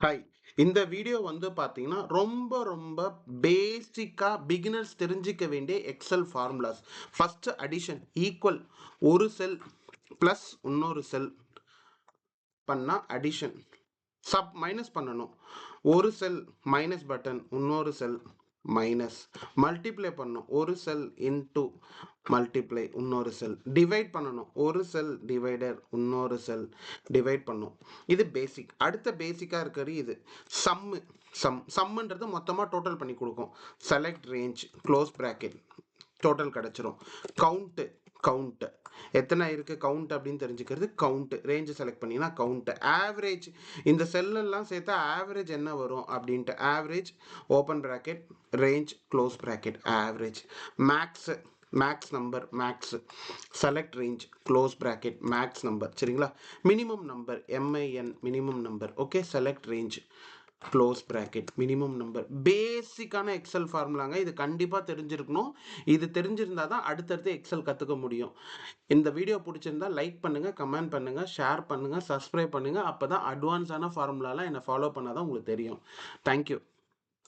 Hi. இந்த video வந்து பார்த்தீங்கன்னா, ரொம்ப ரொம்ப பேசிக்கா பிகினர்ஸ் தெரிஞ்சுக்க வேண்டிய Excel formulas. First addition equal ஒரு செல் பிளஸ் இன்னொரு செல் பண்ணா அடிஷன். மைனஸ் பண்ணணும். ஒரு செல் மைனஸ் பட்டன் இன்னொரு செல் மைனஸ். மல்டிப்ளை பண்ணணும். ஒரு செல் இன்டூ மல்டிப்ளை இன்னொரு செல். டிவைட் பண்ணணும். ஒரு செல் டிவைடர் இன்னொரு செல் டிவைட் பண்ணும். இது பேசிக். அடுத்த பேசிக்காக இருக்கிறது இது சம்முன்றது மொத்தமாக டோட்டல் பண்ணி கொடுக்கும். Select range close bracket total கிடச்சிரும். கவுண்ட் எத்தனை இருக்குது கவுண்ட் அப்படின்னு தெரிஞ்சுக்கிறது கவுண்ட். ரேஞ்சு செலக்ட் பண்ணிங்கன்னா கவுண்ட். ஆவரேஜ் இந்த செல்லெல்லாம் சேர்த்தா ஆவரேஜ் என்ன வரும் அப்படின்ட்டு average open bracket range close bracket average. Max number max select range close bracket max number. சரிங்களா? Minimum number MIN minimum number. Okay, select range close bracket minimum number. பேசிக்கான excel ஃபார்முலாங்க. இது கண்டிப்பாக தெரிஞ்சிருக்கணும். இது தெரிஞ்சிருந்தால் தான் அடுத்தடுத்து எக்ஸல் கற்றுக்க முடியும். இந்த வீடியோ பிடிச்சிருந்தா லைக் பண்ணுங்கள், கமெண்ட் பண்ணுங்கள், ஷேர் பண்ணுங்கள், சப்ஸ்கிரைப் பண்ணுங்கள். அப்போ தான் அட்வான்ஸான ஃபார்முலாலாம் என்னை ஃபாலோ பண்ணால் தான் உங்களுக்கு தெரியும். தேங்க்யூ.